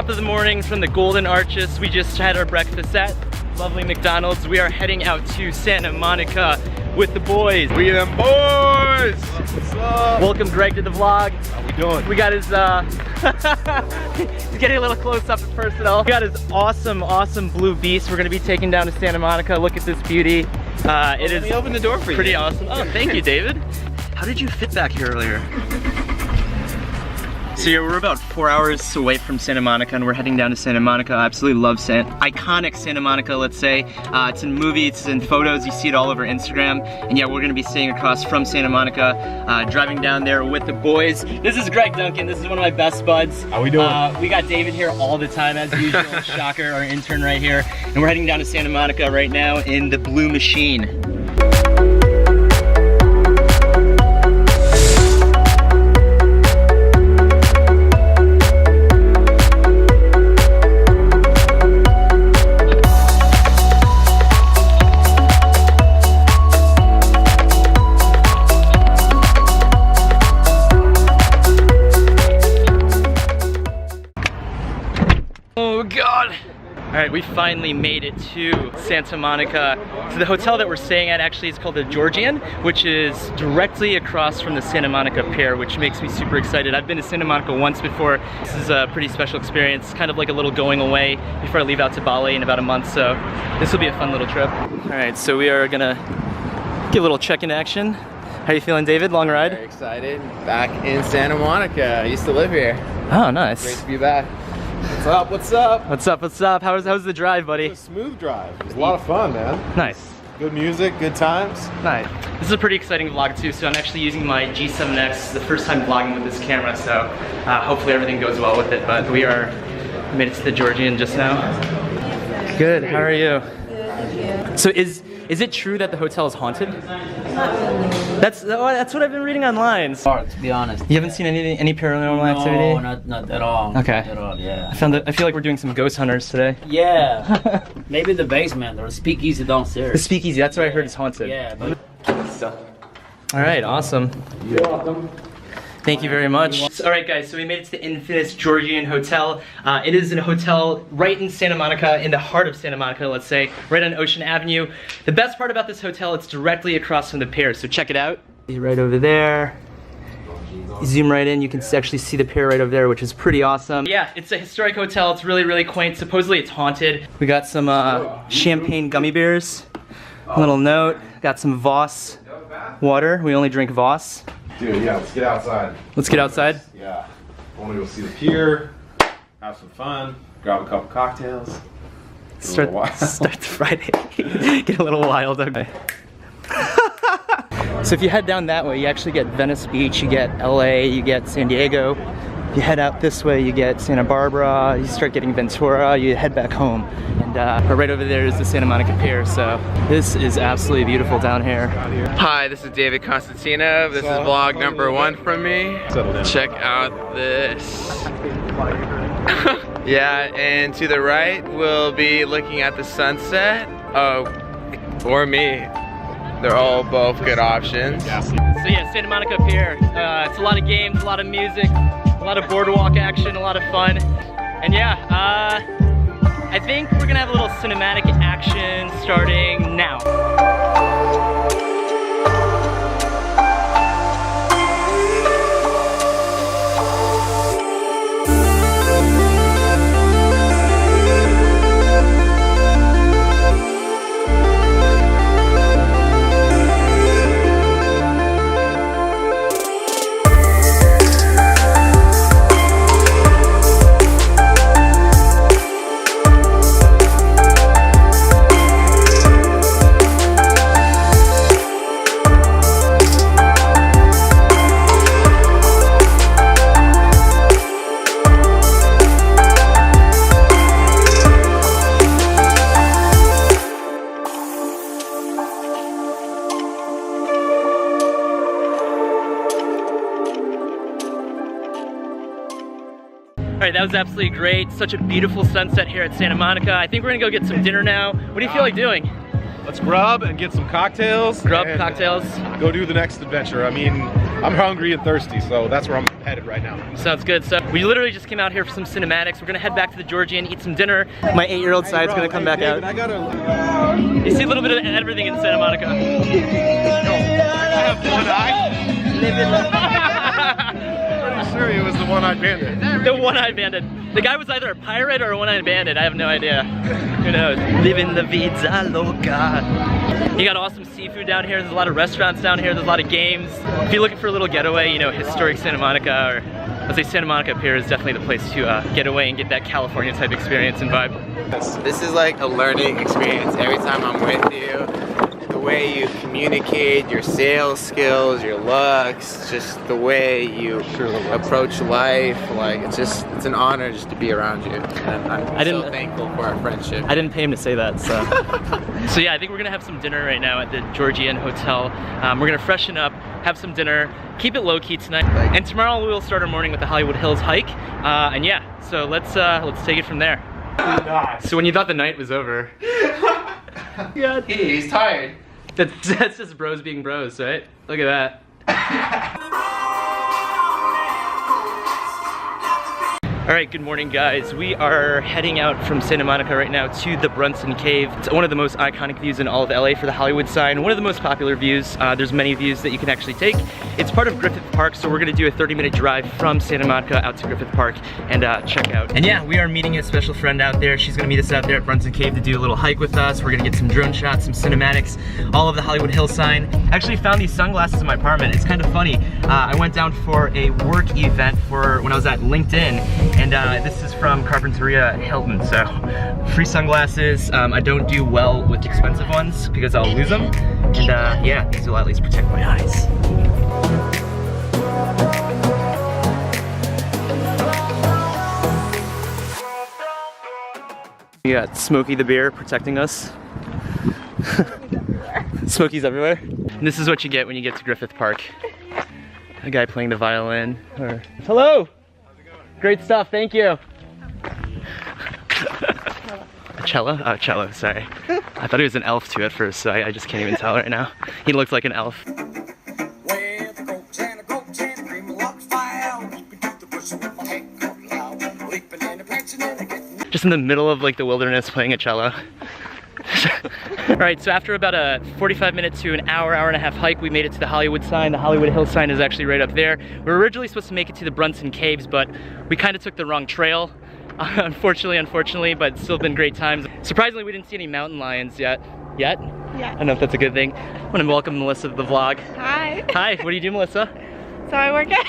top of the morning from the Golden Arches. We just had our breakfast at lovely McDonald's. We are heading out to Santa Monica with the boys. We them boys! What's up? Welcome Greg to the vlog. How we doing? We got his, he's getting a little close up and personal. We got his awesome blue beast. We're gonna be taking down to Santa Monica. Look at this beauty. It is. Let me open the door for you. Pretty awesome. Oh, thank you, David. How did you fit back here earlier? So yeah, we're about 4 hours away from Santa Monica and we're heading down to Santa Monica. I absolutely love iconic Santa Monica, let's say. It's in movies, it's in photos, you see it all over Instagram. And yeah, we're gonna be staying across from Santa Monica, driving down there with the boys. This is Greg Duncan, this is one of my best buds. How we doing? We got David here all the time as usual, shocker, our intern right here. And we're heading down to Santa Monica right now in the Blue Machine. Oh God! All right, we finally made it to Santa Monica. So the hotel that we're staying at actually is called the Georgian, which is directly across from the Santa Monica Pier, which makes me super excited. I've been to Santa Monica once before. This is a pretty special experience, kind of like a little going away before I leave out to Bali in about a month, so this will be a fun little trip. All right, so we are gonna get a little check-in action. How you feeling, David? Long ride? Very excited. Back in Santa Monica. I used to live here. Oh, nice. Great to be back. What's up? What's up? What's up? What's up? How's the drive, buddy? It was a smooth drive. It was a lot of fun, man. Nice. Good music, good times. Nice. This is a pretty exciting vlog too, so I'm actually using my G7X. It's the first time vlogging with this camera, so hopefully everything goes well with it, but we made it to the Georgian just now. Good, how are you? So is it true that the hotel is haunted? Not really. That's what I've been reading online. Hard, to be honest. You haven't seen any paranormal activity? No, not at all. Okay. Not at all, yeah. I feel like we're doing some ghost hunters today. Yeah. Maybe the basement or speakeasy downstairs. The speakeasy, that's what I heard is haunted. Yeah, but All right, awesome. You're welcome. Thank you very much. All right, guys, so we made it to the infamous Georgian Hotel. It is a hotel right in Santa Monica, in the heart of Santa Monica, let's say, right on Ocean Avenue. The best part about this hotel, it's directly across from the pier, so check it out. Right over there. You zoom right in, you can actually see the pier right over there, which is pretty awesome. Yeah, it's a historic hotel. It's really quaint. Supposedly it's haunted. We got some champagne gummy bears. A little note. Got some Voss water. We only drink Voss. Dude, yeah, let's get outside. Let's get outside. Yeah. I want to go see the pier, have some fun, grab a couple cocktails. Start the Friday. Get a little wild, okay. So if you head down that way, you actually get Venice Beach, you get LA, you get San Diego. If you head out this way, you get Santa Barbara, you start getting Ventura, you head back home. And right over there is the Santa Monica Pier, so this is absolutely beautiful down here. Hi, this is David Constantino. This is vlog number 1 from me. Check out this. Yeah, and to the right, we'll be looking at the sunset. Or me. They're all both good options. So yeah, Santa Monica Pier. It's a lot of games, a lot of music, a lot of boardwalk action, a lot of fun. And yeah, I think we're gonna have a little cinematic action starting now. All right, that was absolutely great. Such a beautiful sunset here at Santa Monica. I think we're gonna go get some dinner now. What do you feel like doing? Let's grub and get some cocktails. Grub, and cocktails. Go do the next adventure. I mean, I'm hungry and thirsty, so that's where I'm headed right now. Sounds good. So we literally just came out here for some cinematics. We're gonna head back to the Georgian, eat some dinner. My 8-year-old side's gonna come back David, out. I gotta... You see a little bit of everything in Santa Monica. I have one eye. Pretty sure he was the one-eyed bandit. The one-eyed bandit. The guy was either a pirate or a one-eyed bandit. I have no idea. Who knows? Living the vida loca. You got awesome seafood down here. There's a lot of restaurants down here. There's a lot of games. If you're looking for a little getaway, you know, historic Santa Monica, or let's say Santa Monica up here is definitely the place to get away and get that California type experience and vibe. This is like a learning experience every time I'm with you. The way you communicate, your sales skills, your looks, just the way you approach life. Like, it's an honor just to be around you. And I'm so thankful for our friendship. I didn't pay him to say that, so. So yeah, I think we're gonna have some dinner right now at the Georgian Hotel. We're gonna freshen up, have some dinner, keep it low key tonight, and tomorrow we'll start our morning with the Hollywood Hills hike. And yeah, so let's take it from there. So when you thought the night was over, Yeah, he's tired. that's just bros being bros, right? Look at that. All right, good morning, guys. We are heading out from Santa Monica right now to the Brunson Cave. It's one of the most iconic views in all of LA for the Hollywood sign, one of the most popular views. There's many views that you can actually take. It's part of Griffith Park, so we're gonna do a 30-minute drive from Santa Monica out to Griffith Park and check out. And yeah, we are meeting a special friend out there. She's gonna meet us out there at Brunson Cave to do a little hike with us. We're gonna get some drone shots, some cinematics, all of the Hollywood Hills sign. I actually found these sunglasses in my apartment. It's kind of funny. I went down for a work event for when I was at LinkedIn, and this is from Carpinteria Hilton, so free sunglasses. I don't do well with expensive ones because I'll lose them, and yeah, these will at least protect my eyes. We got Smokey the bear protecting us. Smokey's everywhere. And this is what you get when you get to Griffith Park. A guy playing the violin. Or hello. Great stuff, thank you. A cello? Oh, cello, sorry. I thought he was an elf too at first, so I just can't even tell right now. He looks like an elf. Just in the middle of like the wilderness playing a cello. Alright, so after about a 45-minute to an hour and a half hike, we made it to the Hollywood sign. The Hollywood Hills sign is actually right up there. We were originally supposed to make it to the Brunson Caves, but we kind of took the wrong trail. Unfortunately, but it's still been great times. Surprisingly, we didn't see any mountain lions yet. Yeah. I don't know if that's a good thing. I want to welcome Melissa to the vlog. Hi. Hi, what do you do, Melissa? So I work at...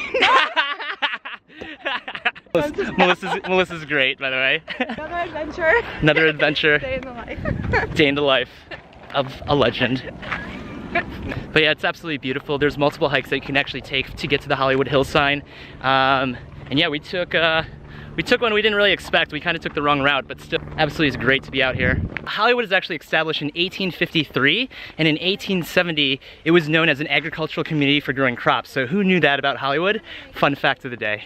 Melissa's great, by the way. Another adventure. Another adventure. Day in the life. Day in the life of a legend. But yeah, it's absolutely beautiful. There's multiple hikes that you can actually take to get to the Hollywood Hills sign. And yeah, we took one we didn't really expect. We kind of took the wrong route, but still, absolutely is great to be out here. Hollywood was actually established in 1853, and in 1870, it was known as an agricultural community for growing crops. So who knew that about Hollywood? Fun fact of the day.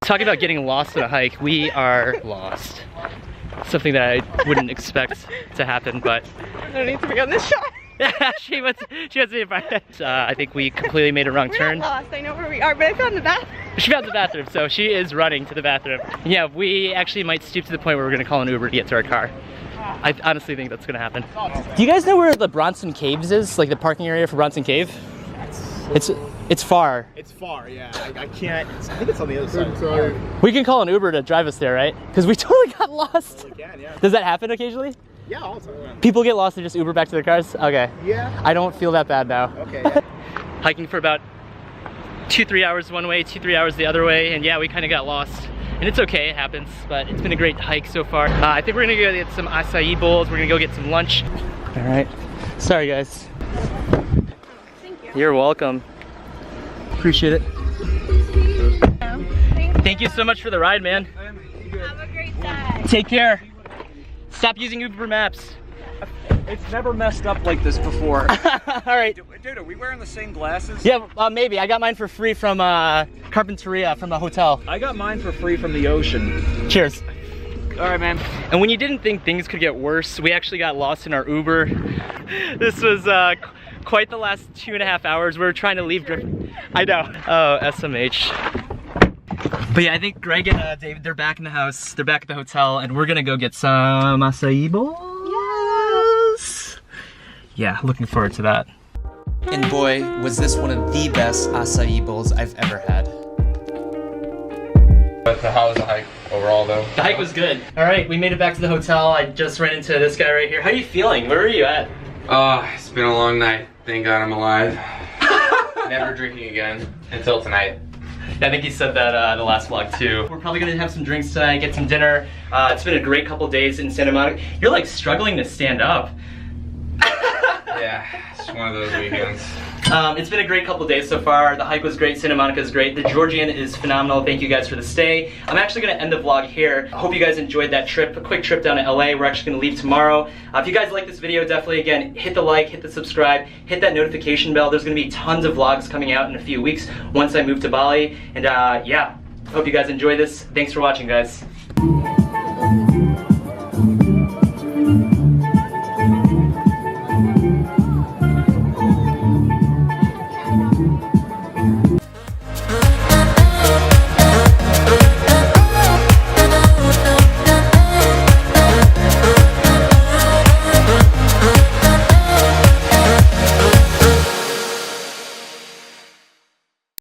Talking about getting lost on a hike, we are lost. Something that I wouldn't expect to happen, but I don't need to be on this shot. she wants to be invited. I think we completely made a wrong turn. We're not lost, I know where we are, but I found the bathroom. She found the bathroom, so she is running to the bathroom. Yeah, we actually might stoop to the point where we're gonna call an Uber to get to our car. I honestly think that's gonna happen. Do you guys know where the Bronson Caves is? Like the parking area for Bronson Cave? It's It's far. It's far, yeah. I can't. I think it's on the other side. Sorry. We can call an Uber to drive us there, right? Because we totally got lost. We can, yeah. Does that happen occasionally? Yeah, all the time. People get lost and just Uber back to their cars? Okay. Yeah. I don't feel that bad now. Okay, yeah. Hiking for about 2-3 hours one way, 2-3 hours the other way, and yeah, we kind of got lost. And it's okay, it happens, but it's been a great hike so far. I think we're gonna go get some acai bowls, we're gonna go get some lunch. All right, sorry guys. Thank you. You're welcome. Appreciate it. Thank Thank you so much for the ride, man. you. Have a great day. Take care. Stop using Uber Maps. It's never messed up like this before. All right. Dude, are we wearing the same glasses? Yeah, maybe. I got mine for free from Carpinteria from the hotel. I got mine for free from the ocean. Cheers. All right, man. And when you didn't think things could get worse, we actually got lost in our Uber. This was quite the last 2.5 hours. We were trying to leave Griffith. I know. Oh, SMH. But yeah, I think Greg and David, they're back in the house. They're back at the hotel, and we're gonna go get some acai bowls. Yes. Yeah, looking forward to that. And boy, was this one of the best acai bowls I've ever had. But how was the hike overall, though? The hike was good. All right, we made it back to the hotel. I just ran into this guy right here. How are you feeling? Where are you at? Oh, it's been a long night. Thank God I'm alive. Never drinking again until tonight. I think he said that the last vlog too. We're probably gonna have some drinks tonight, get some dinner. It's been a great couple days in Santa Monica. You're like struggling to stand up. Yeah, it's one of those weekends. It's been a great couple days so far. The hike was great, Santa Monica is great. The Georgian is phenomenal. Thank you guys for the stay. I'm actually gonna end the vlog here. I hope you guys enjoyed that trip, a quick trip down to LA. We're actually gonna leave tomorrow. If you guys like this video, definitely again, hit the like, hit the subscribe, hit that notification bell. There's gonna be tons of vlogs coming out in a few weeks once I move to Bali. And yeah, hope you guys enjoy this. Thanks for watching, guys.